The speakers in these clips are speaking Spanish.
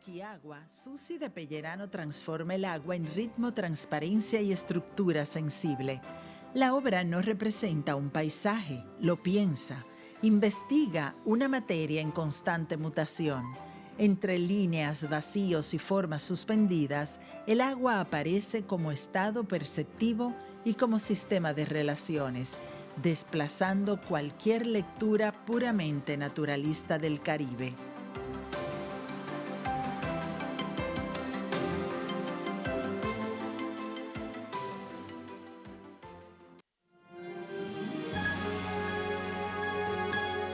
Aquí agua, Susi de Pellerano transforma el agua en ritmo, transparencia y estructura sensible. La obra no representa un paisaje, lo piensa, investiga una materia en constante mutación. Entre líneas, vacíos y formas suspendidas, el agua aparece como estado perceptivo y como sistema de relaciones, desplazando cualquier lectura puramente naturalista del Caribe.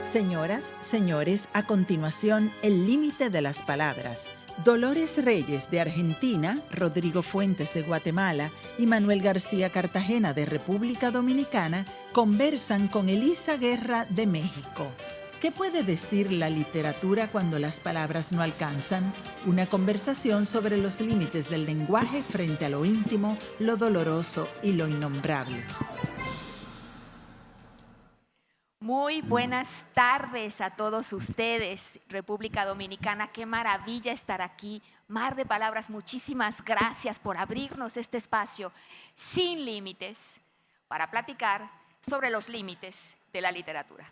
Señoras, señores, a continuación, El límite de las palabras. Dolores Reyes de Argentina, Rodrigo Fuentes de Guatemala y Manuel García Cartagena de República Dominicana conversan con Elisa Guerra de México. ¿Qué puede decir la literatura cuando las palabras no alcanzan? Una conversación sobre los límites del lenguaje frente a lo íntimo, lo doloroso y lo innombrable. Muy buenas tardes a todos ustedes, República Dominicana. Qué maravilla estar aquí. Mar de Palabras, muchísimas gracias por abrirnos este espacio sin límites para platicar sobre los límites de la literatura.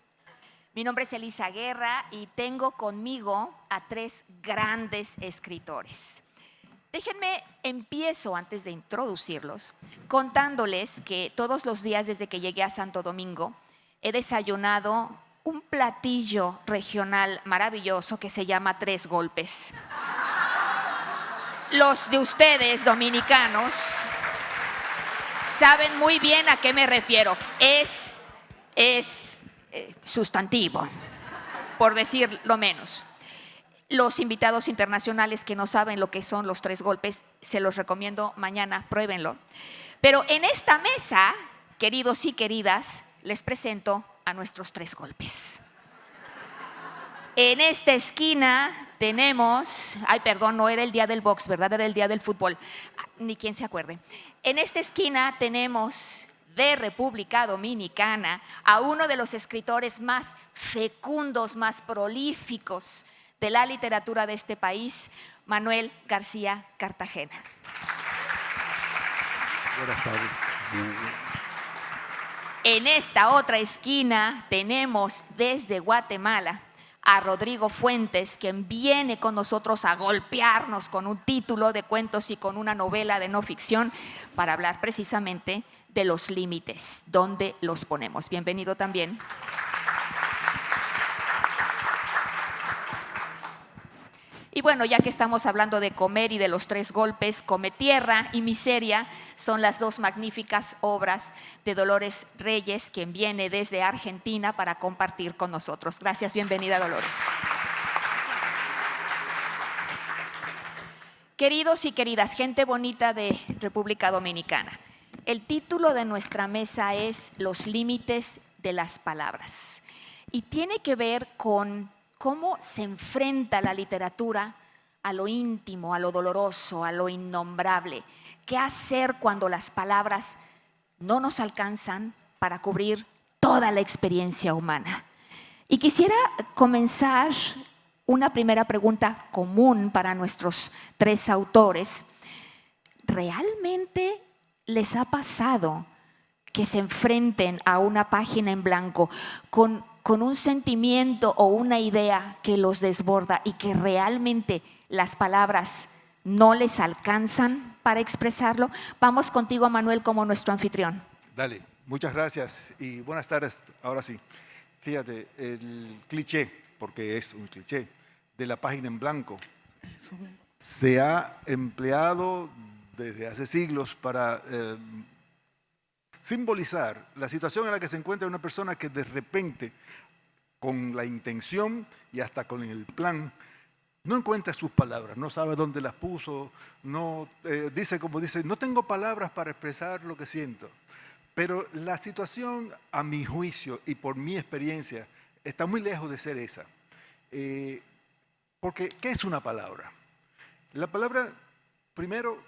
Mi nombre es Elisa Guerra y tengo conmigo a tres grandes escritores. Déjenme, empiezo antes de introducirlos, contándoles que todos los días desde que llegué a Santo Domingo, he desayunado un platillo regional maravilloso que se llama Tres Golpes. Los de ustedes, dominicanos, saben muy bien a qué me refiero. Es sustantivo, por decir lo menos. Los invitados internacionales que no saben lo que son los Tres Golpes, se los recomiendo mañana, pruébenlo. Pero en esta mesa, queridos y queridas, les presento a nuestros Tres Golpes. En esta esquina tenemos, no era el día del box, ¿verdad? Era el día del fútbol, ni quien se acuerde. En esta esquina tenemos de República Dominicana a uno de los escritores más fecundos, más prolíficos de la literatura de este país, Manuel García Cartagena. Buenas tardes. En esta otra esquina tenemos desde Guatemala a Rodrigo Fuentes, quien viene con nosotros a golpearnos con un título de cuentos y con una novela de no ficción para hablar precisamente de los límites, dónde los ponemos. Bienvenido también. Y bueno, ya que estamos hablando de comer y de los Tres Golpes, Come Tierra y Miseria son las dos magníficas obras de Dolores Reyes, quien viene desde Argentina para compartir con nosotros. Gracias, bienvenida, Dolores. Queridos y queridas, gente bonita de República Dominicana, el título de nuestra mesa es Los límites de las palabras y tiene que ver con cómo se enfrenta la literatura a lo íntimo, a lo doloroso, a lo innombrable. ¿Qué hacer cuando las palabras no nos alcanzan para cubrir toda la experiencia humana? Y quisiera comenzar una primera pregunta común para nuestros tres autores. ¿Realmente les ha pasado que se enfrenten a una página en blanco con un sentimiento o una idea que los desborda y que realmente las palabras no les alcanzan para expresarlo? Vamos contigo, Manuel, como nuestro anfitrión. Dale, muchas gracias y buenas tardes. Ahora sí, fíjate, el cliché, porque es un cliché, de la página en blanco se ha empleado desde hace siglos para simbolizar la situación en la que se encuentra una persona que de repente, con la intención y hasta con el plan, no encuentra sus palabras, no sabe dónde las puso, no dice como dice, no tengo palabras para expresar lo que siento. Pero la situación, a mi juicio y por mi experiencia, está muy lejos de ser esa. Porque, ¿qué es una palabra? La palabra, primero,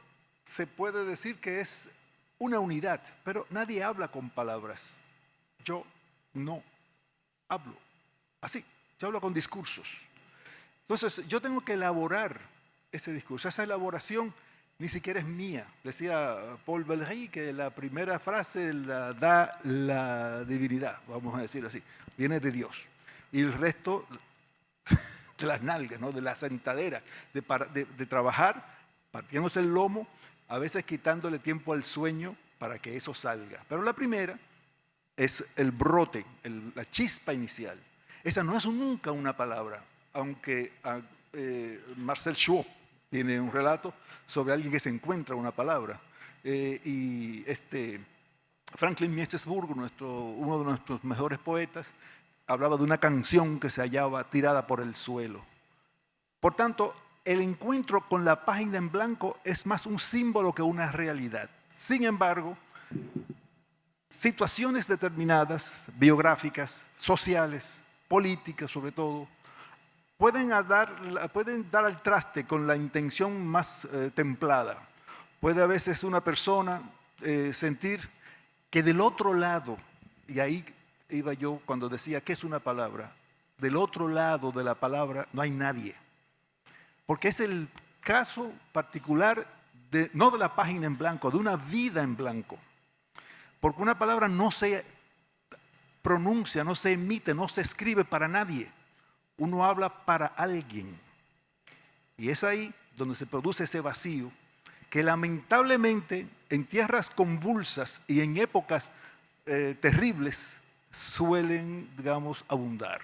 se puede decir que es una unidad, pero nadie habla con palabras. Yo no hablo así, yo hablo con discursos. Entonces, yo tengo que elaborar ese discurso. Esa elaboración ni siquiera es mía. Decía Paul Valéry que la primera frase la da la divinidad, vamos a decir así, viene de Dios. Y el resto de las nalgas, ¿no? De la sentadera, de trabajar, partiéndose el lomo, a veces quitándole tiempo al sueño para que eso salga. Pero la primera es el brote, la chispa inicial. Esa no es nunca una palabra, aunque Marcel Schwab tiene un relato sobre alguien que se encuentra una palabra. Y Franklin Miesesburg, uno de nuestros mejores poetas, hablaba de una canción que se hallaba tirada por el suelo. Por tanto, el encuentro con la página en blanco es más un símbolo que una realidad. Sin embargo, situaciones determinadas, biográficas, sociales, políticas sobre todo, pueden dar al traste con la intención más templada. Puede a veces una persona sentir que del otro lado, y ahí iba yo cuando decía ¿qué es una palabra? Del otro lado de la palabra no hay nadie. Porque es el caso particular, no de la página en blanco, de una vida en blanco. Porque una palabra no se pronuncia, no se emite, no se escribe para nadie. Uno habla para alguien. Y es ahí donde se produce ese vacío que lamentablemente en tierras convulsas y en épocas terribles suelen, digamos, abundar.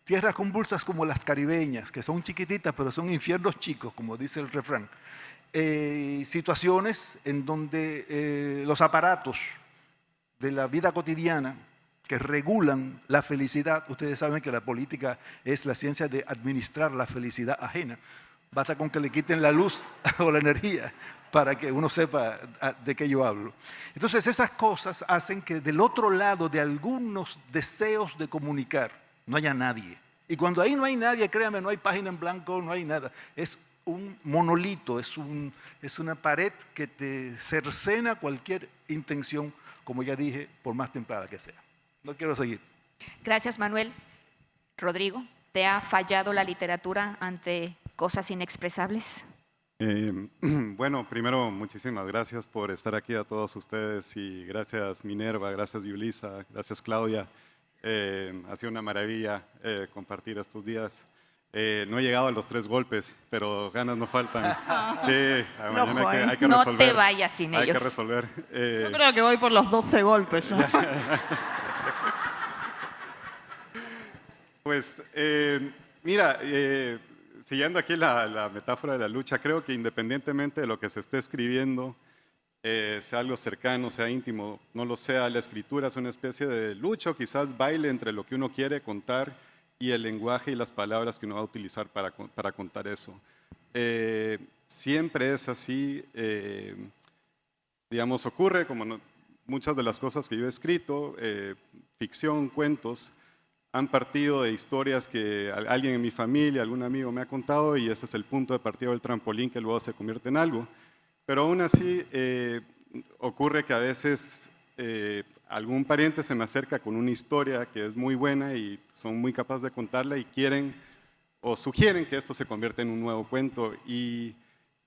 Tierras convulsas como las caribeñas, que son chiquititas, pero son infiernos chicos, como dice el refrán. Situaciones en donde los aparatos de la vida cotidiana que regulan la felicidad, ustedes saben que la política es la ciencia de administrar la felicidad ajena. Basta con que le quiten la luz o la energía para que uno sepa de qué yo hablo. Entonces esas cosas hacen que del otro lado de algunos deseos de comunicar no haya nadie. Y cuando ahí no hay nadie, créame, no hay página en blanco, no hay nada. Es un monolito, es una pared que te cercena cualquier intención, como ya dije, por más temprana que sea. No quiero seguir. Gracias, Manuel. Rodrigo, ¿te ha fallado la literatura ante cosas inexpresables? Bueno, primero, muchísimas gracias por estar aquí a todos ustedes y gracias Minerva, gracias Yulisa, gracias Claudia. Ha sido una maravilla compartir estos días. No he llegado a los 3 golpes, pero ganas no faltan. Sí, mañana hay que resolver. No te vayas sin ellos. Hay que resolver. Yo creo que voy por los 12 golpes. Pues, mira, siguiendo aquí la metáfora de la lucha, creo que independientemente de lo que se esté escribiendo, sea algo cercano, sea íntimo, no lo sea, la escritura es una especie de lucha o quizás baile entre lo que uno quiere contar y el lenguaje y las palabras que uno va a utilizar para contar eso. Siempre es así, digamos, ocurre como muchas de las cosas que yo he escrito, ficción, cuentos, han partido de historias que alguien en mi familia, algún amigo me ha contado y ese es el punto de partida del trampolín que luego se convierte en algo. Pero aún así ocurre que a veces algún pariente se me acerca con una historia que es muy buena y son muy capaces de contarla y quieren o sugieren que esto se convierta en un nuevo cuento. Y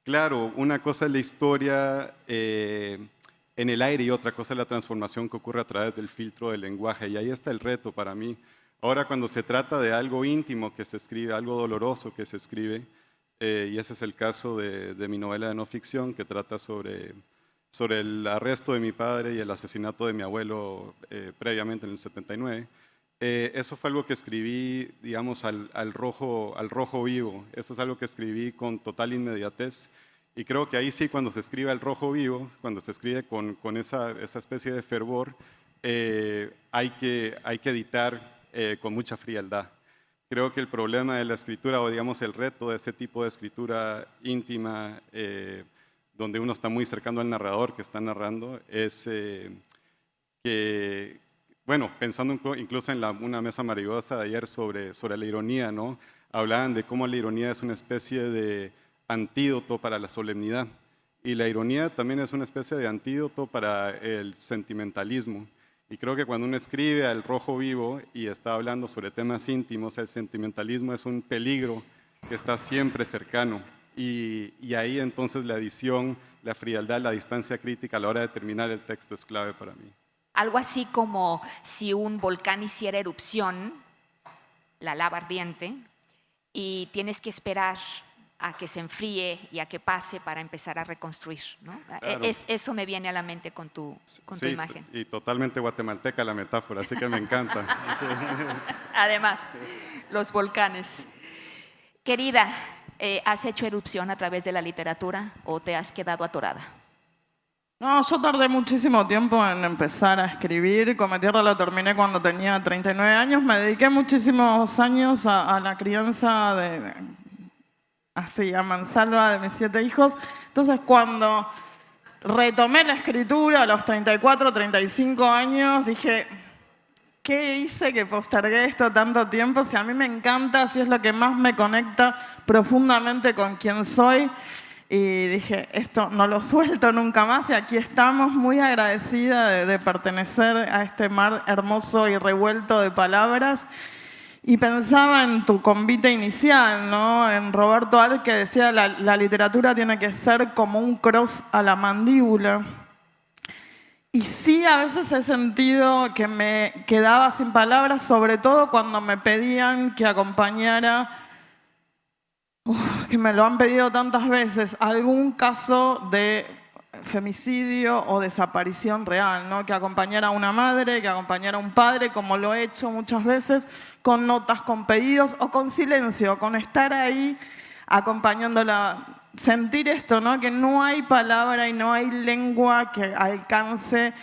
claro, una cosa es la historia en el aire y otra cosa es la transformación que ocurre a través del filtro del lenguaje. Y ahí está el reto para mí. Ahora cuando se trata de algo íntimo que se escribe, algo doloroso que se escribe, y ese es el caso de mi novela de no ficción que trata sobre el arresto de mi padre y el asesinato de mi abuelo previamente en el 79. Eso fue algo que escribí, digamos, al rojo vivo. Eso es algo que escribí con total inmediatez. Y creo que ahí sí, cuando se escribe al rojo vivo, cuando se escribe con esa especie de fervor, hay que editar con mucha frialdad. Creo que el problema de la escritura, o digamos el reto de ese tipo de escritura íntima, donde uno está muy cercano al narrador que está narrando, es que, bueno, pensando incluso en una mesa maravillosa de ayer sobre la ironía, ¿no? Hablaban de cómo la ironía es una especie de antídoto para la solemnidad. Y la ironía también es una especie de antídoto para el sentimentalismo. Y creo que cuando uno escribe al rojo vivo y está hablando sobre temas íntimos, el sentimentalismo es un peligro que está siempre cercano. y ahí entonces la edición, la frialdad, la distancia crítica a la hora de terminar el texto es clave para mí. Algo así como si un volcán hiciera erupción, la lava ardiente, y tienes que esperar a que se enfríe y a que pase para empezar a reconstruir, ¿no? Claro. Eso me viene a la mente con tu imagen. Y totalmente guatemalteca la metáfora, así que me encanta. Sí. Además, los volcanes. Querida, ¿has hecho erupción a través de la literatura o te has quedado atorada? No, yo tardé muchísimo tiempo en empezar a escribir. Come Tierra lo terminé cuando tenía 39 años. Me dediqué muchísimos años a la crianza a mansalva de mis 7 hijos. Entonces, cuando retomé la escritura a los 34, 35 años, dije, ¿qué hice que postergué esto tanto tiempo? Si a mí me encanta, si es lo que más me conecta profundamente con quien soy. Y dije, esto no lo suelto nunca más. Y aquí estamos, muy agradecida de pertenecer a este mar hermoso y revuelto de palabras. Y pensaba en tu convite inicial, ¿no? En Roberto Al, que decía la literatura tiene que ser como un cross a la mandíbula. Y sí, a veces he sentido que me quedaba sin palabras, sobre todo cuando me pedían que acompañara, que me lo han pedido tantas veces, algún caso de femicidio o desaparición real, ¿no? Que acompañara a una madre, que acompañara a un padre, como lo he hecho muchas veces, con notas, con pedidos o con silencio, con estar ahí acompañándola. Sentir esto, ¿no? Que no hay palabra y no hay lengua que alcance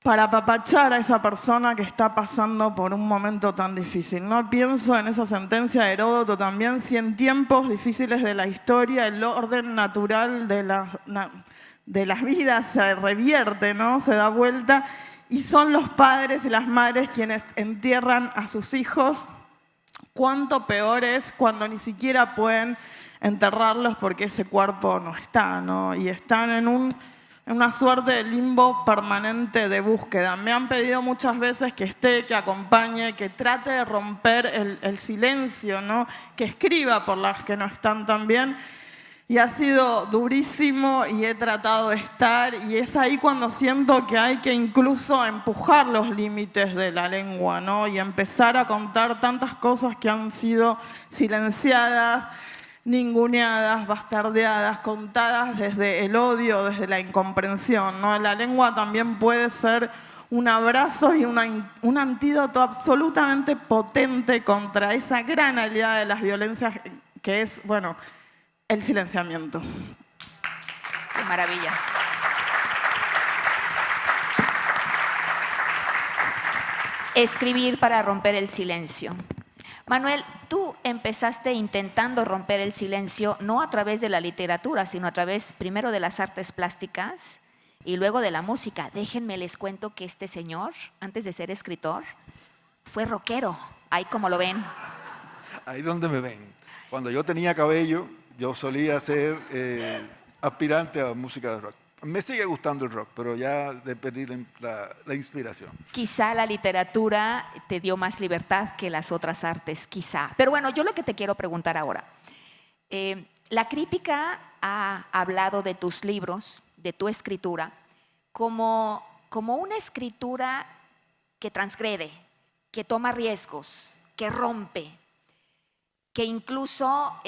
para apapachar a esa persona que está pasando por un momento tan difícil, ¿no? Pienso en esa sentencia de Heródoto también, si en tiempos difíciles de la historia el orden natural de las vidas se revierte, ¿no? Se da vuelta y son los padres y las madres quienes entierran a sus hijos. Cuánto peor es cuando ni siquiera pueden enterrarlos porque ese cuerpo no está, ¿no? Y están en una suerte de limbo permanente de búsqueda. Me han pedido muchas veces que esté, que acompañe, que trate de romper el silencio, ¿no? Que escriba por las que no están tan bien. Y ha sido durísimo y he tratado de estar. Y es ahí cuando siento que hay que incluso empujar los límites de la lengua, ¿no? Y empezar a contar tantas cosas que han sido silenciadas, ninguneadas, bastardeadas, contadas desde el odio, desde la incomprensión, ¿no? La lengua también puede ser un abrazo y un antídoto absolutamente potente contra esa gran aliada de las violencias que es, bueno, el silenciamiento. Qué maravilla. Escribir para romper el silencio. Manuel, tú empezaste intentando romper el silencio no a través de la literatura, sino a través primero de las artes plásticas y luego de la música. Déjenme les cuento que este señor, antes de ser escritor, fue rockero. Ahí como lo ven. Ahí donde me ven. Cuando yo tenía cabello, yo solía ser aspirante a música de rock. Me sigue gustando el rock, pero ya perdí la inspiración. Quizá la literatura te dio más libertad que las otras artes, quizá. Pero bueno, yo lo que te quiero preguntar ahora. La crítica ha hablado de tus libros, de tu escritura, como una escritura que transgrede, que toma riesgos, que rompe, que incluso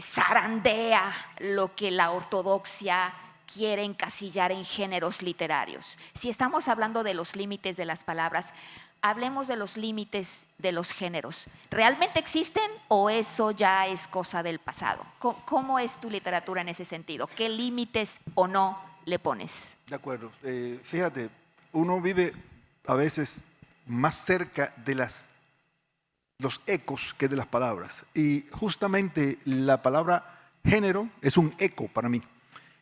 zarandea lo que la ortodoxia quiere encasillar en géneros literarios. Si estamos hablando de los límites de las palabras, hablemos de los límites de los géneros. ¿Realmente existen o eso ya es cosa del pasado? ¿Cómo es tu literatura en ese sentido? ¿Qué límites o no le pones? De acuerdo. Fíjate, uno vive a veces más cerca de los ecos que de las palabras. Y justamente la palabra género es un eco para mí.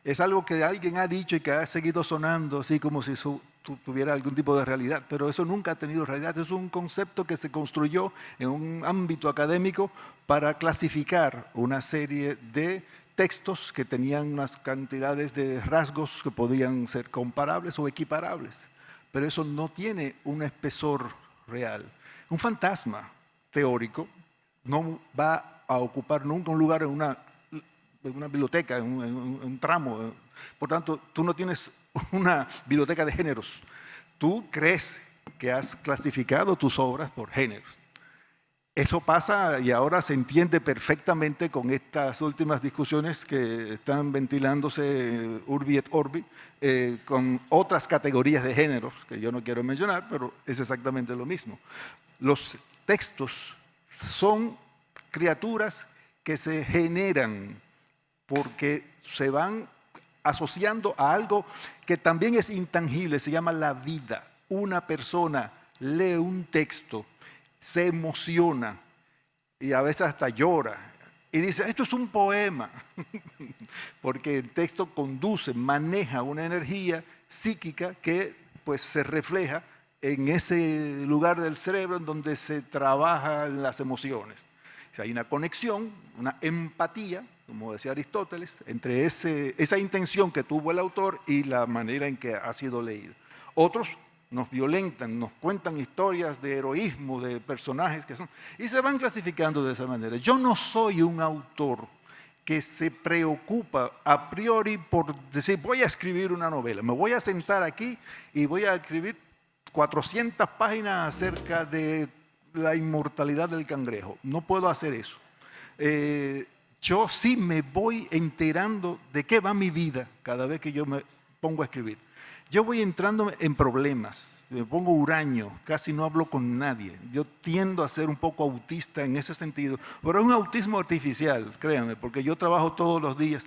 Es algo que alguien ha dicho y que ha seguido sonando así como si eso tuviera algún tipo de realidad, pero eso nunca ha tenido realidad. Es un concepto que se construyó en un ámbito académico para clasificar una serie de textos que tenían unas cantidades de rasgos que podían ser comparables o equiparables, pero eso no tiene un espesor real. Un fantasma teórico no va a ocupar nunca un lugar en una una biblioteca, un tramo. Por tanto, tú no tienes una biblioteca de géneros. Tú crees que has clasificado tus obras por géneros. Eso pasa y ahora se entiende perfectamente con estas últimas discusiones que están ventilándose urbi et orbi, con otras categorías de géneros que yo no quiero mencionar, pero es exactamente lo mismo. Los textos son criaturas que se generan porque se van asociando a algo que también es intangible, se llama la vida. Una persona lee un texto, se emociona y a veces hasta llora y dice, esto es un poema, porque el texto conduce, maneja una energía psíquica que pues se refleja en ese lugar del cerebro en donde se trabajan las emociones. O sea, hay una conexión, una empatía, como decía Aristóteles, entre esa intención que tuvo el autor y la manera en que ha sido leído. Otros nos violentan, nos cuentan historias de heroísmo, de personajes que son, y se van clasificando de esa manera. Yo no soy un autor que se preocupa a priori por decir, voy a escribir una novela, me voy a sentar aquí y voy a escribir 400 páginas acerca de la inmortalidad del cangrejo. No puedo hacer eso. Yo sí me voy enterando de qué va mi vida cada vez que yo me pongo a escribir. Yo voy entrando en problemas, me pongo huraño, casi no hablo con nadie. Yo tiendo a ser un poco autista en ese sentido, pero es un autismo artificial, créanme, porque yo trabajo todos los días.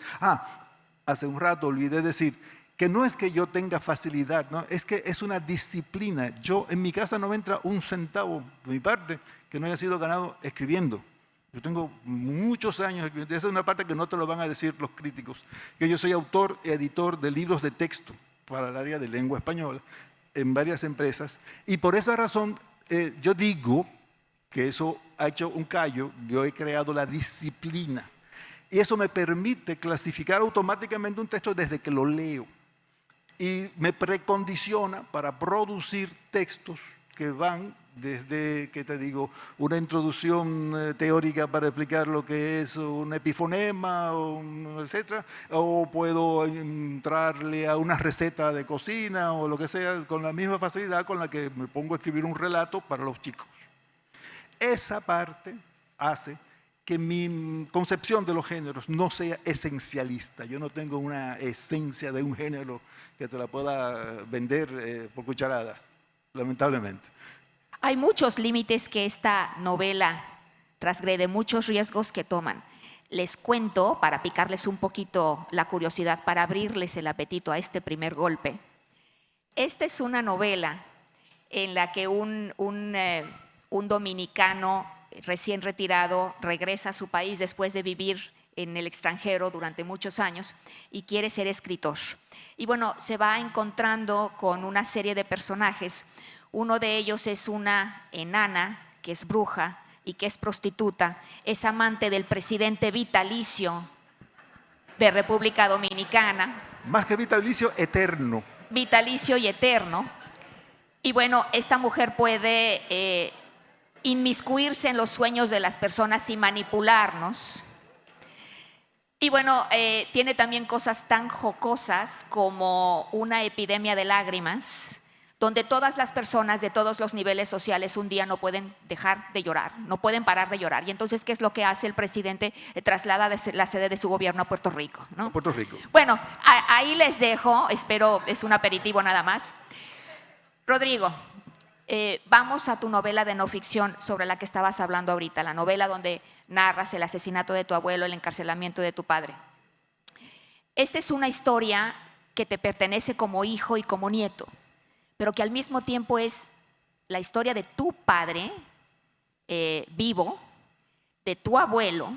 Hace un rato olvidé decir que no es que yo tenga facilidad, ¿no? Es que es una disciplina. En mi casa no me entra un centavo de mi parte que no haya sido ganado escribiendo. Yo tengo muchos años escribiendo. Esa es una parte que no te lo van a decir los críticos, que yo soy autor y editor de libros de texto para el área de lengua española en varias empresas, y por esa razón yo digo que eso ha hecho un callo. Yo he creado la disciplina y eso me permite clasificar automáticamente un texto desde que lo leo y me precondiciona para producir textos que van desde, ¿qué te digo?, una introducción teórica para explicar lo que es un epifonema, etc. O puedo entrarle a una receta de cocina o lo que sea, con la misma facilidad con la que me pongo a escribir un relato para los chicos. Esa parte hace que mi concepción de los géneros no sea esencialista. Yo no tengo una esencia de un género que te la pueda vender por cucharadas, lamentablemente. Hay muchos límites que esta novela transgrede, muchos riesgos que toman. Les cuento, para picarles un poquito la curiosidad, para abrirles el apetito a este primer golpe. Esta es una novela en la que un dominicano recién retirado regresa a su país después de vivir en el extranjero durante muchos años y quiere ser escritor. Y bueno, se va encontrando con una serie de personajes. Uno de ellos es una enana que es bruja y que es prostituta, es amante del presidente vitalicio de República Dominicana. Más que vitalicio, eterno. Vitalicio y eterno. Y bueno, esta mujer puede inmiscuirse en los sueños de las personas y manipularnos. Y bueno, tiene también cosas tan jocosas como una epidemia de lágrimas, donde todas las personas de todos los niveles sociales un día no pueden dejar de llorar, no pueden parar de llorar. Y entonces, ¿qué es lo que hace el presidente? Traslada la sede de su gobierno a Puerto Rico, ¿no? A Puerto Rico. Bueno, ahí les dejo, espero, es un aperitivo nada más. Rodrigo, vamos a tu novela de no ficción sobre la que estabas hablando ahorita, la novela donde narras el asesinato de tu abuelo, el encarcelamiento de tu padre. Esta es una historia que te pertenece como hijo y como nieto, pero que al mismo tiempo es la historia de tu padre vivo, de tu abuelo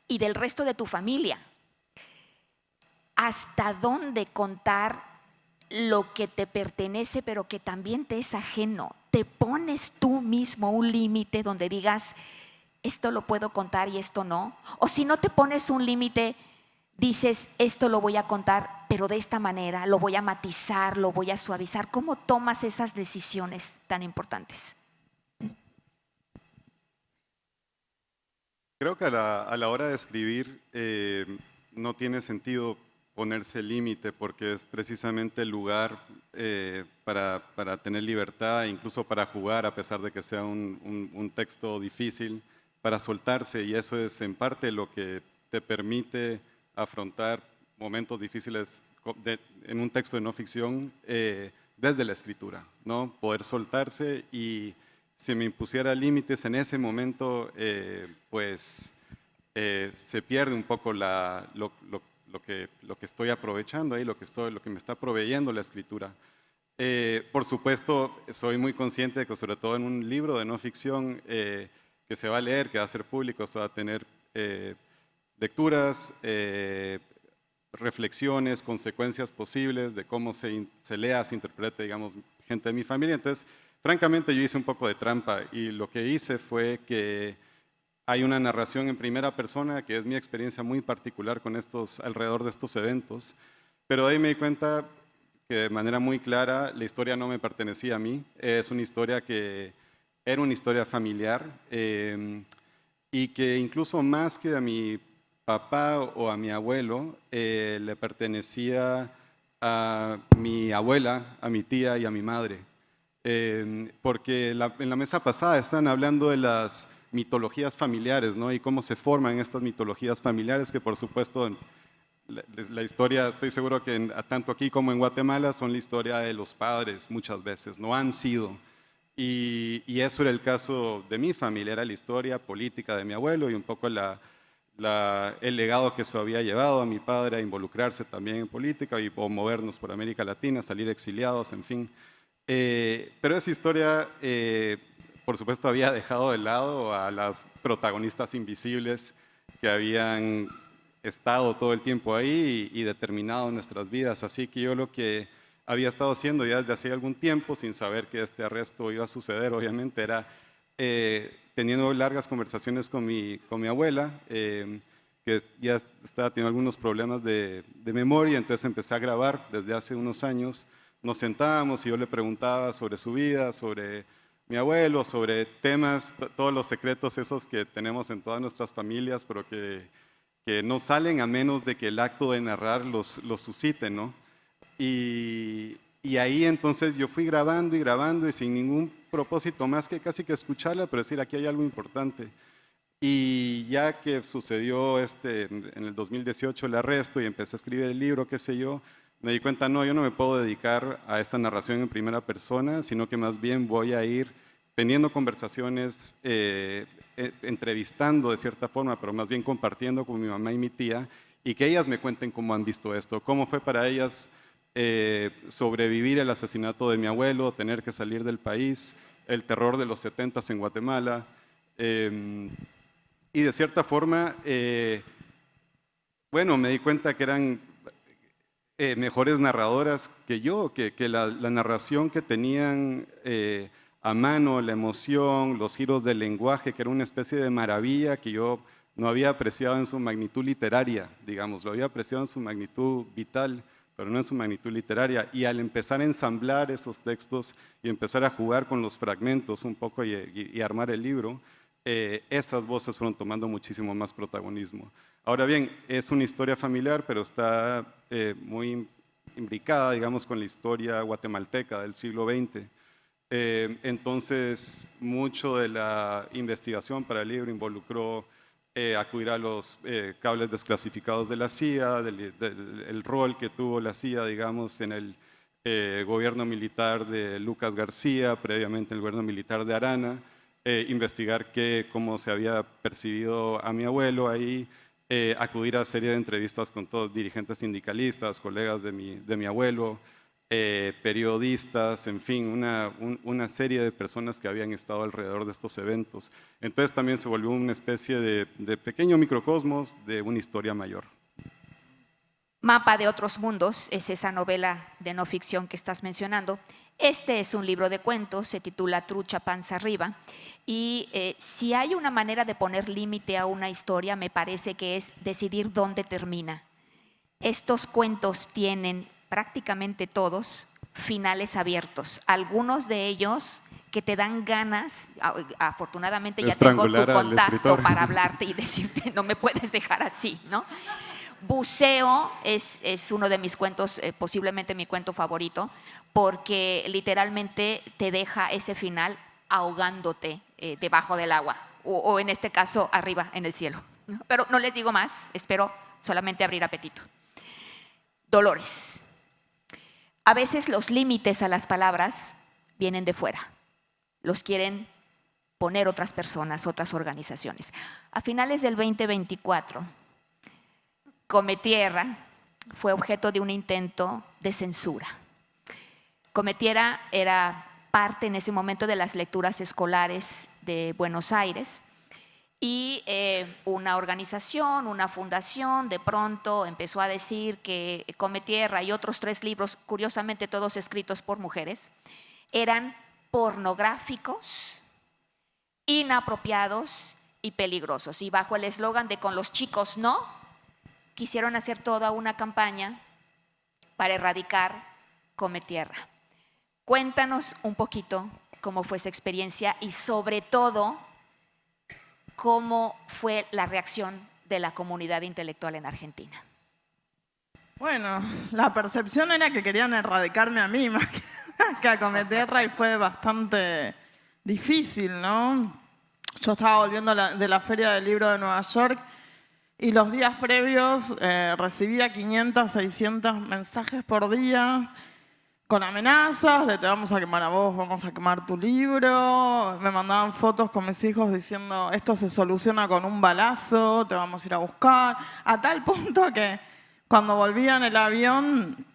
y del resto de tu familia. ¿Hasta dónde contar lo que te pertenece pero que también te es ajeno? ¿Te pones tú mismo un límite donde digas, esto lo puedo contar y esto no? O si no te pones un límite, dices, esto lo voy a contar, pero de esta manera, lo voy a matizar, lo voy a suavizar. ¿Cómo tomas esas decisiones tan importantes? Creo que a la hora de escribir no tiene sentido ponerse límite porque es precisamente el lugar para tener libertad, incluso para jugar a pesar de que sea un texto difícil, para soltarse, y eso es en parte lo que te permite afrontar momentos difíciles en un texto de no ficción desde la escritura, ¿no? Poder soltarse, y si me impusiera límites en ese momento, pues se pierde un poco lo que estoy aprovechando ahí, lo que me está proveyendo la escritura. Por supuesto, soy muy consciente de que sobre todo en un libro de no ficción que se va a leer, que va a ser público, se va a tener lecturas, reflexiones, consecuencias posibles de cómo se lea, se interprete, digamos, gente de mi familia. Entonces, francamente, yo hice un poco de trampa, y lo que hice fue que hay una narración en primera persona, que es mi experiencia muy particular con alrededor de estos eventos, pero de ahí me di cuenta que de manera muy clara la historia no me pertenecía a mí, es una historia que era una historia familiar, y que incluso más que a mi papá o a mi abuelo, le pertenecía a mi abuela, a mi tía y a mi madre. Porque en la mesa pasada están hablando de las mitologías familiares, ¿no? Y cómo se forman estas mitologías familiares, que por supuesto la historia, estoy seguro que tanto aquí como en Guatemala, son la historia de los padres muchas veces, no han sido. Y eso era el caso de mi familia, era la historia política de mi abuelo y un poco el legado que se había llevado a mi padre a involucrarse también en política y o movernos por América Latina, salir exiliados, en fin. Pero esa historia, por supuesto, había dejado de lado a las protagonistas invisibles que habían estado todo el tiempo ahí y determinado nuestras vidas. Así que yo lo que había estado haciendo ya desde hace algún tiempo, sin saber que este arresto iba a suceder, obviamente, era teniendo largas conversaciones con mi abuela, que ya estaba teniendo algunos problemas de memoria, entonces empecé a grabar desde hace unos años. Nos sentábamos y yo le preguntaba sobre su vida, sobre mi abuelo, sobre temas, todos los secretos esos que tenemos en todas nuestras familias, pero que no salen a menos de que el acto de narrar los suscite, ¿no? Y ahí entonces yo fui grabando y grabando y sin ningún propósito más que casi que escucharla, pero decir, aquí hay algo importante. Y ya que sucedió en el 2018 el arresto y empecé a escribir el libro, qué sé yo, me di cuenta, no, yo no me puedo dedicar a esta narración en primera persona, sino que más bien voy a ir teniendo conversaciones, entrevistando de cierta forma, pero más bien compartiendo con mi mamá y mi tía, y que ellas me cuenten cómo han visto esto, cómo fue para ellas sobrevivir el asesinato de mi abuelo, tener que salir del país, el terror de los 70s en Guatemala, y de cierta forma, bueno, me di cuenta que eran mejores narradoras que yo, que la narración que tenían a mano, la emoción, los giros del lenguaje, que era una especie de maravilla que yo no había apreciado en su magnitud literaria, digamos, lo había apreciado en su magnitud vital, pero no en su magnitud literaria. Y al empezar a ensamblar esos textos y empezar a jugar con los fragmentos un poco y armar el libro, esas voces fueron tomando muchísimo más protagonismo. Ahora bien, es una historia familiar, pero está muy imbricada, digamos, con la historia guatemalteca del siglo XX. Entonces, mucho de la investigación para el libro involucró acudir a los cables desclasificados de la CIA, el rol que tuvo la CIA, digamos, en el gobierno militar de Lucas García, previamente el gobierno militar de Arana, investigar cómo se había percibido a mi abuelo ahí, acudir a serie de entrevistas con todos dirigentes sindicalistas, colegas de mi abuelo, periodistas, en fin, una serie de personas que habían estado alrededor de estos eventos. Entonces también se volvió una especie de pequeño microcosmos de una historia mayor. Mapa de otros mundos es esa novela de no ficción que estás mencionando. Este es un libro de cuentos, se titula Trucha Panza Arriba, y si hay una manera de poner límite a una historia, me parece que es decidir dónde termina. Estos cuentos tienen prácticamente todos finales abiertos, algunos de ellos que te dan ganas, afortunadamente ya tengo tu Estrangular al contacto escritor. para hablarte y decirte, no me puedes dejar así, ¿no? Buceo es uno de mis cuentos, posiblemente mi cuento favorito, porque literalmente te deja ese final ahogándote debajo del agua, o en este caso arriba en el cielo, ¿no? Pero no les digo más, espero solamente abrir apetito. Dolores. A veces los límites a las palabras vienen de fuera, los quieren poner otras personas, otras organizaciones. A finales del 2024, Cometierra fue objeto de un intento de censura. Cometierra era parte en ese momento de las lecturas escolares de Buenos Aires y una organización, una fundación, de pronto empezó a decir que Cometierra y otros 3 libros, curiosamente todos escritos por mujeres, eran pornográficos, inapropiados y peligrosos. Y bajo el eslogan de "con los chicos no", quisieron hacer toda una campaña para erradicar Cometierra. Cuéntanos un poquito cómo fue esa experiencia y sobre todo cómo fue la reacción de la comunidad intelectual en Argentina. Bueno, la percepción era que querían erradicarme a mí más que a Cometierra, y fue bastante difícil, ¿no? Yo estaba volviendo de la Feria del Libro de Nueva York y los días previos recibía 500, 600 mensajes por día con amenazas de "te vamos a quemar a vos, vamos a quemar tu libro". Me mandaban fotos con mis hijos diciendo "esto se soluciona con un balazo, te vamos a ir a buscar", a tal punto que cuando volvía en el avión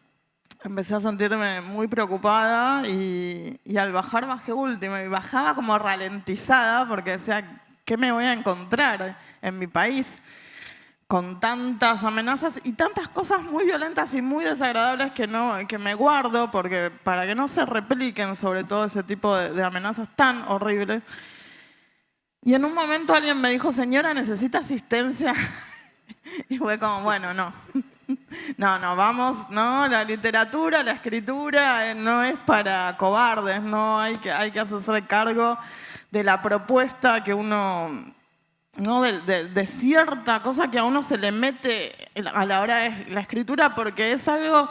empecé a sentirme muy preocupada y al bajar bajé último y bajaba como ralentizada porque decía ¿qué me voy a encontrar en mi país con tantas amenazas y tantas cosas muy violentas y muy desagradables que me guardo porque para que no se repliquen sobre todo ese tipo de amenazas tan horribles? Y en un momento alguien me dijo "señora, ¿necesita asistencia?" Y fue como bueno, no, vamos, no, la literatura, la escritura no es para cobardes, no, hay que hacerse cargo de la propuesta que uno, no, de cierta cosa que a uno se le mete a la hora de la escritura, porque es algo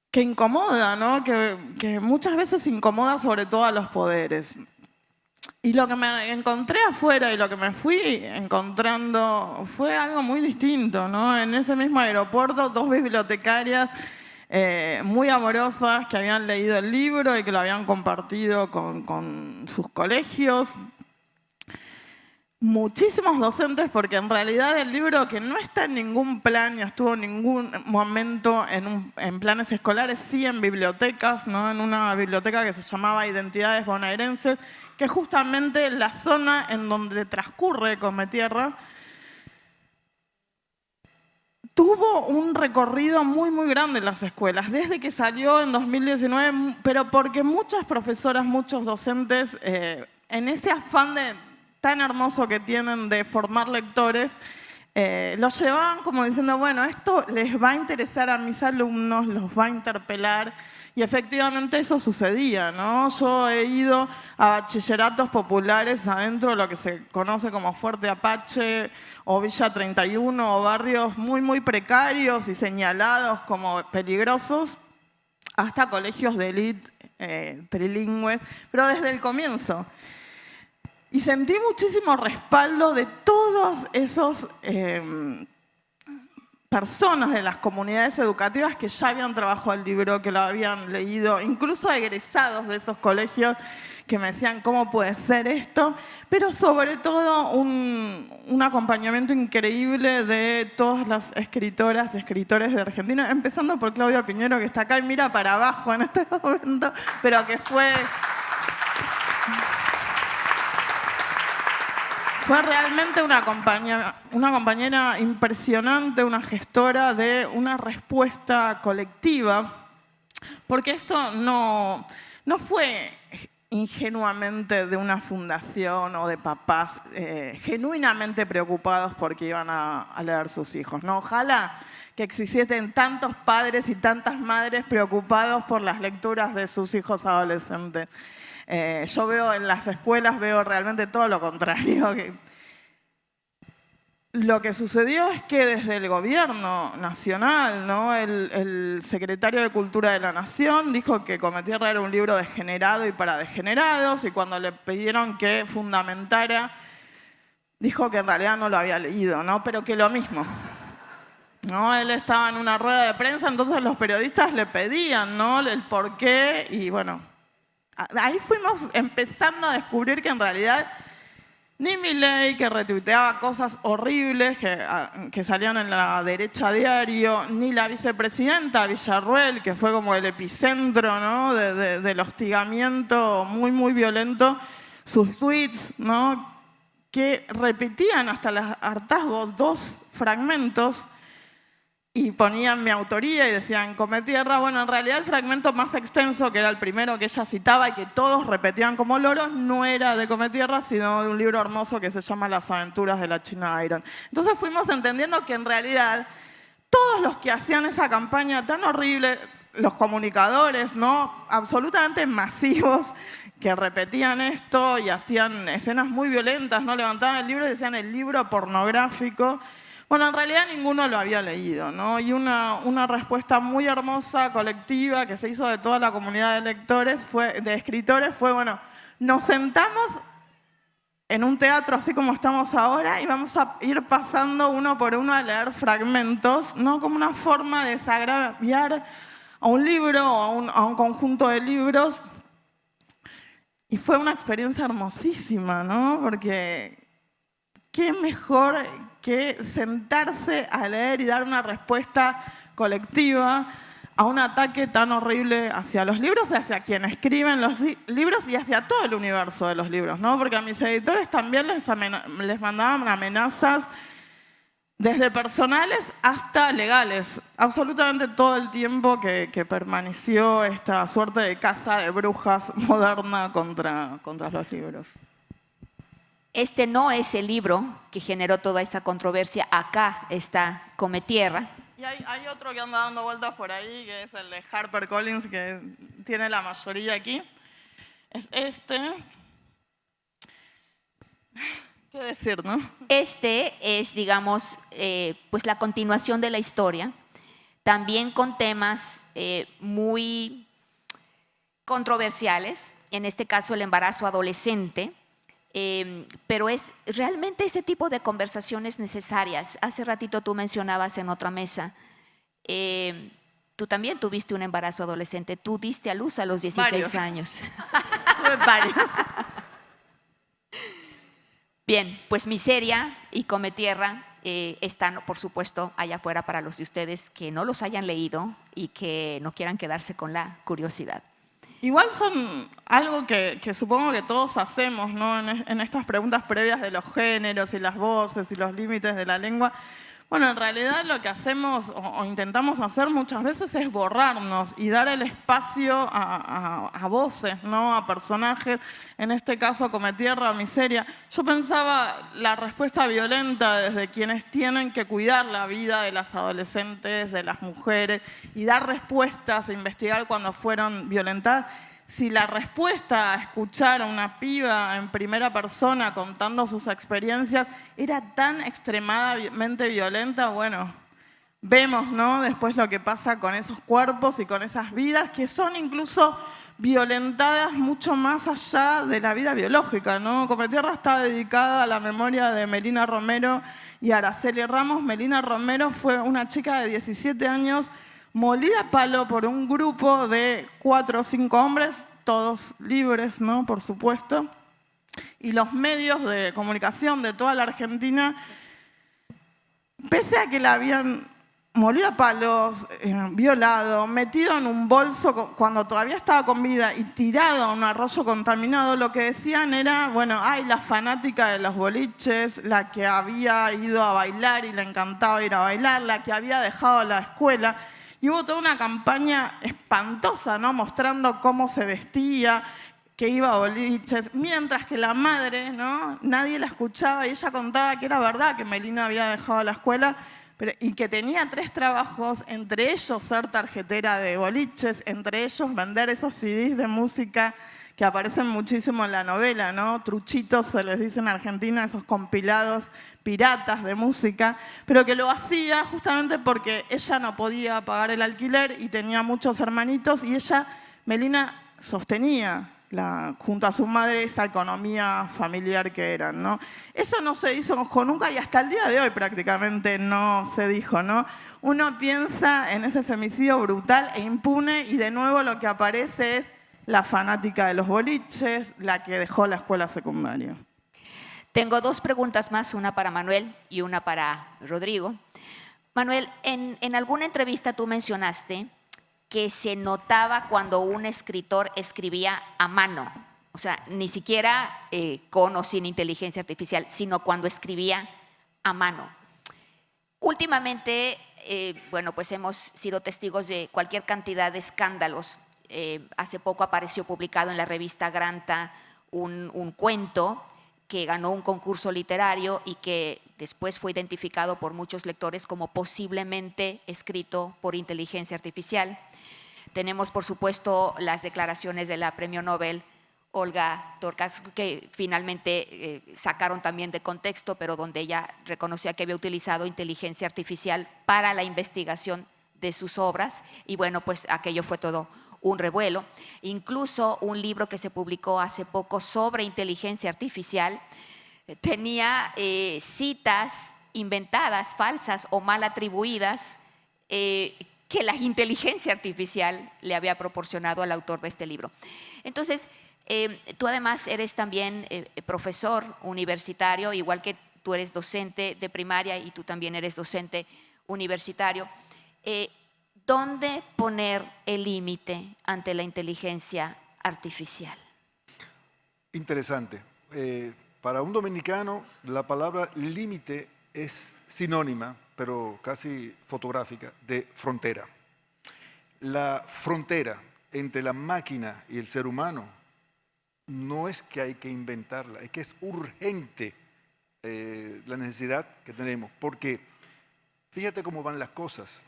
que incomoda, ¿no? Que muchas veces incomoda sobre todo a los poderes. Y lo que me encontré afuera y lo que me fui encontrando fue algo muy distinto, ¿no? En ese mismo aeropuerto, 2 bibliotecarias muy amorosas que habían leído el libro y que lo habían compartido con sus colegios. Muchísimos docentes, porque en realidad el libro, que no está en ningún plan ni estuvo en ningún momento en planes escolares, sí en bibliotecas, ¿no? En una biblioteca que se llamaba Identidades Bonaerenses, que es justamente la zona en donde transcurre Cometierra, tuvo un recorrido muy, muy grande en las escuelas, desde que salió en 2019, pero porque muchas profesoras, muchos docentes, en ese afán tan hermoso que tienen de formar lectores, los llevaban como diciendo, bueno, esto les va a interesar a mis alumnos, los va a interpelar. Y efectivamente eso sucedía, ¿no? Yo he ido a bachilleratos populares adentro de lo que se conoce como Fuerte Apache o Villa 31, o barrios muy, muy precarios y señalados como peligrosos, hasta colegios de élite trilingües, pero desde el comienzo. Y sentí muchísimo respaldo de todos esos personas de las comunidades educativas que ya habían trabajado el libro, que lo habían leído, incluso egresados de esos colegios que me decían ¿cómo puede ser esto? Pero sobre todo un acompañamiento increíble de todas las escritoras y escritores de Argentina, empezando por Claudia Piñero, que está acá y mira para abajo en este momento, pero que fue realmente una compañera impresionante, una gestora de una respuesta colectiva, porque esto no fue ingenuamente de una fundación o de papás genuinamente preocupados porque iban a leer sus hijos, ¿no? Ojalá que existiesen tantos padres y tantas madres preocupados por las lecturas de sus hijos adolescentes. Yo veo en las escuelas, veo realmente todo lo contrario. Lo que sucedió es que desde el gobierno nacional, ¿no? El secretario de Cultura de la Nación dijo que Cometierra era un libro degenerado y para degenerados, y cuando le pidieron que fundamentara, dijo que en realidad no lo había leído, ¿no? Pero que lo mismo. ¿No? Él estaba en una rueda de prensa, entonces los periodistas le pedían, ¿no?, el por qué, y bueno, ahí fuimos empezando a descubrir que en realidad ni Milei, que retuiteaba cosas horribles que salían en la derecha diario, ni la vicepresidenta Villarruel, que fue como el epicentro, ¿no?, del hostigamiento muy, muy violento, sus tweets, ¿no?, que repetían hasta el hartazgo 2 fragmentos y ponían mi autoría y decían Cometierra. Bueno, en realidad el fragmento más extenso, que era el primero que ella citaba y que todos repetían como loros, no era de Cometierra, sino de un libro hermoso que se llama Las aventuras de la China Iron. Entonces fuimos entendiendo que en realidad todos los que hacían esa campaña tan horrible, los comunicadores, ¿no?, absolutamente masivos, que repetían esto y hacían escenas muy violentas, ¿no?, levantaban el libro y decían el libro pornográfico. Bueno, en realidad ninguno lo había leído, ¿no? Y una respuesta muy hermosa, colectiva, que se hizo de toda la comunidad de lectores, de escritores, fue, bueno, nos sentamos en un teatro así como estamos ahora y vamos a ir pasando uno por uno a leer fragmentos, ¿no?, como una forma de desagraviar a un libro o a un conjunto de libros. Y fue una experiencia hermosísima, ¿no? Porque qué mejor que sentarse a leer y dar una respuesta colectiva a un ataque tan horrible hacia los libros y hacia quienes escriben los libros y hacia todo el universo de los libros, ¿no? Porque a mis editores también les mandaban amenazas desde personales hasta legales, absolutamente todo el tiempo que permaneció esta suerte de caza de brujas moderna contra los libros. Este no es el libro que generó toda esta controversia. Acá está Cometierra. Y hay otro que anda dando vueltas por ahí, que es el de HarperCollins, que tiene la mayoría aquí. Es este. ¿Qué decir, no? Este es, digamos, pues la continuación de la historia, también con temas muy controversiales, en este caso el embarazo adolescente. Pero es realmente ese tipo de conversaciones necesarias. Hace ratito tú mencionabas en otra mesa, tú también tuviste un embarazo adolescente, tú diste a luz a los 16 años. Tuve varios. Bien, pues Miseria y Cometierra están, por supuesto, allá afuera para los de ustedes que no los hayan leído y que no quieran quedarse con la curiosidad. Igual son algo que supongo que todos hacemos, ¿no?, en estas preguntas previas de los géneros y las voces y los límites de la lengua. Bueno, en realidad lo que hacemos o intentamos hacer muchas veces es borrarnos y dar el espacio a voces, ¿no?, a personajes, en este caso Cometierra o Miseria. Yo pensaba la respuesta violenta desde quienes tienen que cuidar la vida de las adolescentes, de las mujeres, y dar respuestas e investigar cuando fueron violentadas. Si la respuesta a escuchar a una piba en primera persona contando sus experiencias era tan extremadamente violenta, bueno, vemos, ¿no?, después lo que pasa con esos cuerpos y con esas vidas que son incluso violentadas mucho más allá de la vida biológica, ¿no? Cometierra está dedicada a la memoria de Melina Romero y Araceli Ramos. Melina Romero fue una chica de 17 años molida a palo por un grupo de 4 o 5 hombres, todos libres, ¿no?, por supuesto. Y los medios de comunicación de toda la Argentina, pese a que la habían molido a palos, violado, metido en un bolso cuando todavía estaba con vida y tirado a un arroyo contaminado, lo que decían era, bueno, ay, la fanática de los boliches, la que había ido a bailar y le encantaba ir a bailar, la que había dejado la escuela. Y hubo toda una campaña espantosa, ¿no?, mostrando cómo se vestía, que iba a boliches, mientras que la madre, ¿no?, nadie la escuchaba y ella contaba que era verdad que Melina había dejado la escuela y que tenía 3 trabajos, entre ellos ser tarjetera de boliches, entre ellos vender esos CDs de música que aparecen muchísimo en la novela, ¿no? Truchitos se les dice en Argentina, esos compilados piratas de música, pero que lo hacía justamente porque ella no podía pagar el alquiler y tenía muchos hermanitos y ella, Melina, sostenía junto a su madre esa economía familiar que eran, ¿no? Eso no se hizo con nunca y hasta el día de hoy prácticamente no se dijo, ¿no? Uno piensa en ese femicidio brutal e impune y de nuevo lo que aparece es la fanática de los boliches, la que dejó la escuela secundaria. Tengo dos preguntas más, una para Manuel y una para Rodrigo. Manuel, en alguna entrevista tú mencionaste que se notaba cuando un escritor escribía a mano, o sea, ni siquiera con o sin inteligencia artificial, sino cuando escribía a mano. Últimamente, bueno, pues hemos sido testigos de cualquier cantidad de escándalos. Hace poco apareció publicado en la revista Granta un cuento que ganó un concurso literario y que después fue identificado por muchos lectores como posiblemente escrito por inteligencia artificial. Tenemos, por supuesto, las declaraciones de la premio Nobel Olga Tokarczuk, que finalmente sacaron también de contexto, pero donde ella reconocía que había utilizado inteligencia artificial para la investigación de sus obras. Y bueno, pues aquello fue todo un revuelo. Incluso un libro que se publicó hace poco sobre inteligencia artificial tenía citas inventadas, falsas o mal atribuidas que la inteligencia artificial le había proporcionado al autor de este libro. Entonces, tú además eres también profesor universitario, igual que tú eres docente de primaria y tú también eres docente universitario. ¿Dónde poner el límite ante la inteligencia artificial? Interesante. Para un dominicano, la palabra límite es sinónima, pero casi fotográfica, de frontera. La frontera entre la máquina y el ser humano no es que hay que inventarla, es que es urgente la necesidad que tenemos, porque fíjate cómo van las cosas.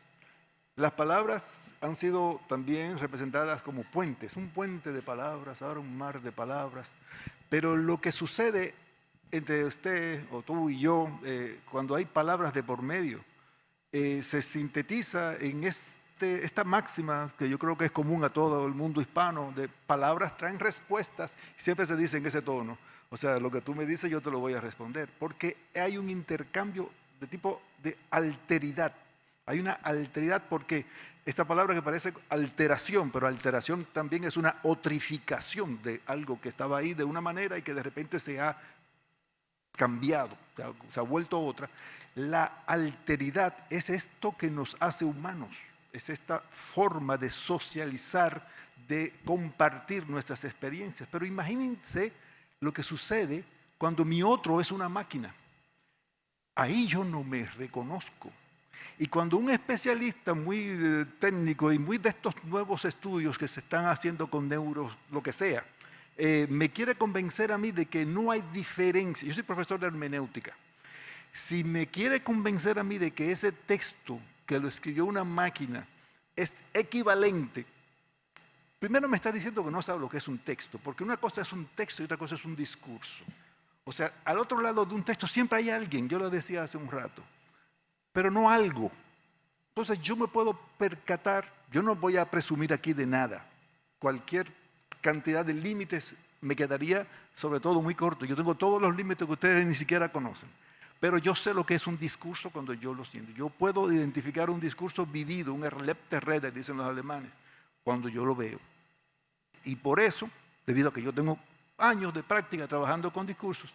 Las palabras han sido también representadas como puentes, un puente de palabras, ahora un mar de palabras, pero lo que sucede entre usted o tú y yo, cuando hay palabras de por medio, se sintetiza en esta máxima que yo creo que es común a todo el mundo hispano, de palabras traen respuestas, siempre se dice en ese tono. O sea, lo que tú me dices yo te lo voy a responder, porque hay un intercambio de tipo de alteridad. Hay una alteridad porque esta palabra que parece alteración, pero alteración también es una otrificación de algo que estaba ahí de una manera y que de repente se ha cambiado, se ha vuelto otra. La alteridad es esto que nos hace humanos, es esta forma de socializar, de compartir nuestras experiencias. Pero imagínense lo que sucede cuando mi otro es una máquina. Ahí yo no me reconozco. Y cuando un especialista muy técnico y muy de estos nuevos estudios que se están haciendo con neuros, lo que sea, me quiere convencer a mí de que no hay diferencia. Yo soy profesor de hermenéutica. Si me quiere convencer a mí de que ese texto que lo escribió una máquina es equivalente, primero me está diciendo que no sabe lo que es un texto, porque una cosa es un texto y otra cosa es un discurso. O sea, al otro lado de un texto siempre hay alguien, yo lo decía hace un rato, pero no algo. Entonces yo me puedo percatar, yo no voy a presumir aquí de nada. Cualquier cantidad de límites me quedaría sobre todo muy corto. Yo tengo todos los límites que ustedes ni siquiera conocen. Pero yo sé lo que es un discurso cuando yo lo siento. Yo puedo identificar un discurso vivido, un erlebte Rede, dicen los alemanes, cuando yo lo veo. Y por eso, debido a que yo tengo años de práctica trabajando con discursos,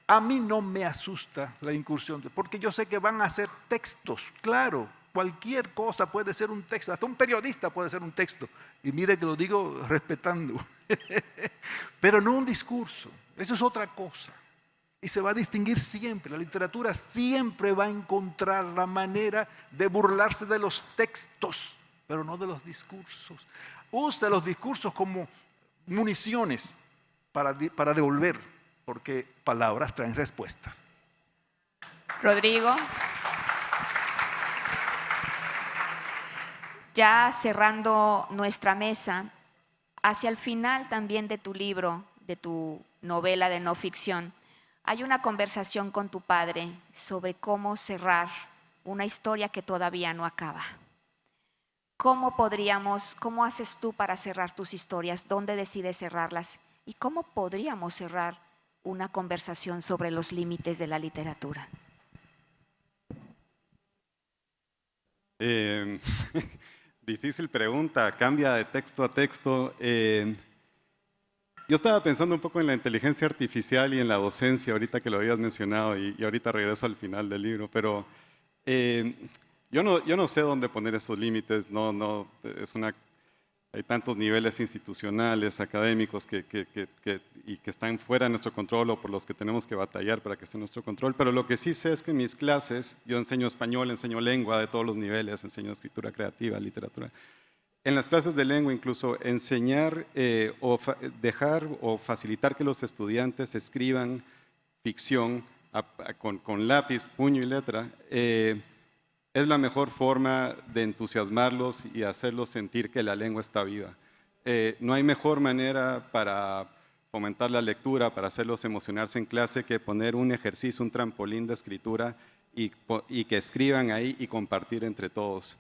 a mí no me asusta la incursión, porque yo sé que van a ser textos, claro, cualquier cosa puede ser un texto, hasta un periodista puede ser un texto, y mire que lo digo respetando, pero no un discurso, eso es otra cosa, y se va a distinguir siempre, la literatura siempre va a encontrar la manera de burlarse de los textos, pero no de los discursos. Usa los discursos como municiones para devolver, porque palabras traen respuestas. Rodrigo. Ya cerrando nuestra mesa, hacia el final también de tu libro, de tu novela de no ficción, hay una conversación con tu padre sobre cómo cerrar una historia que todavía no acaba. ¿Cómo haces tú para cerrar tus historias? ¿Dónde decides cerrarlas? ¿Y cómo podríamos cerrar una conversación sobre los límites de la literatura? Difícil pregunta, cambia de texto a texto. Yo estaba pensando un poco en la inteligencia artificial y en la docencia, ahorita que lo habías mencionado, y ahorita regreso al final del libro, pero yo no sé dónde poner esos límites. Hay tantos niveles institucionales, académicos que están fuera de nuestro control o por los que tenemos que batallar para que esté en nuestro control, pero lo que sí sé es que en mis clases, yo enseño español, enseño lengua de todos los niveles, enseño escritura creativa, literatura. En las clases de lengua incluso enseñar dejar o facilitar que los estudiantes escriban ficción con lápiz, puño y letra, es la mejor forma de entusiasmarlos y hacerlos sentir que la lengua está viva. No hay mejor manera para fomentar la lectura, para hacerlos emocionarse en clase, que poner un ejercicio, un trampolín de escritura y que escriban ahí y compartir entre todos.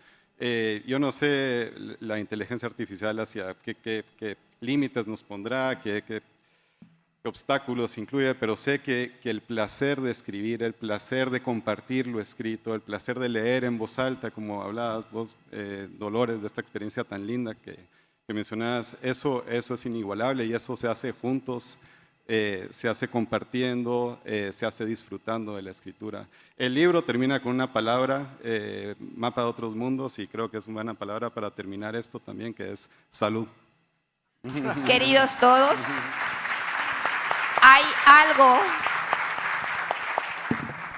Yo no sé la inteligencia artificial hacia qué límites nos pondrá, qué obstáculos incluye, pero sé que el placer de escribir, el placer de compartir lo escrito, el placer de leer en voz alta, como hablabas vos, Dolores, de esta experiencia tan linda que mencionabas, eso es inigualable y eso se hace juntos, se hace compartiendo, se hace disfrutando de la escritura. El libro termina con una palabra, Mapa de Otros Mundos, y creo que es una buena palabra para terminar esto también, que es salud. Queridos todos,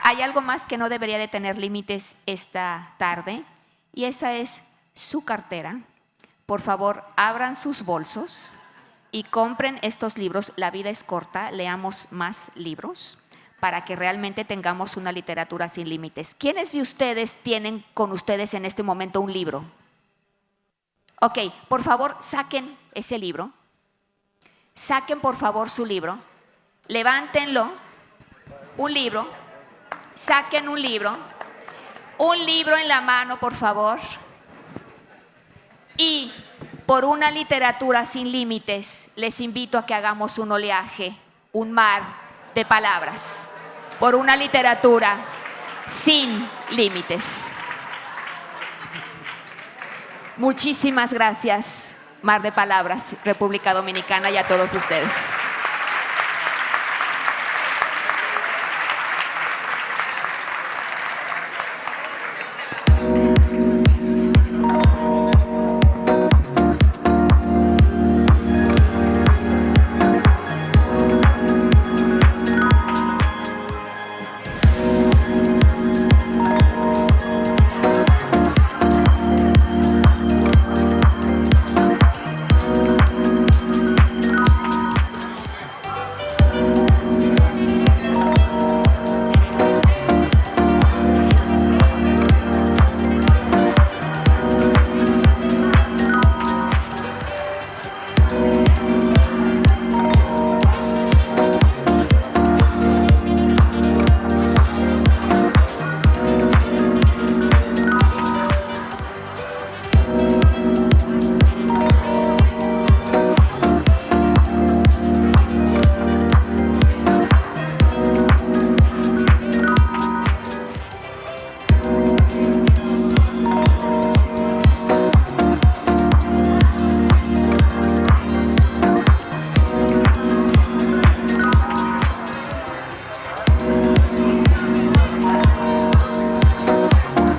hay algo más que no debería de tener límites esta tarde, y esa es su cartera. Por favor, abran sus bolsos y compren estos libros. La vida es corta, leamos más libros para que realmente tengamos una literatura sin límites. ¿Quiénes de ustedes tienen con ustedes en este momento un libro? Ok, por favor, saquen ese libro. Saquen, por favor, su libro. Levántenlo. Un libro. Saquen un libro. Un libro en la mano, por favor. Y por una literatura sin límites, les invito a que hagamos un oleaje, un mar de palabras. Por una literatura sin límites. Muchísimas gracias, Mar de Palabras, República Dominicana, y a todos ustedes.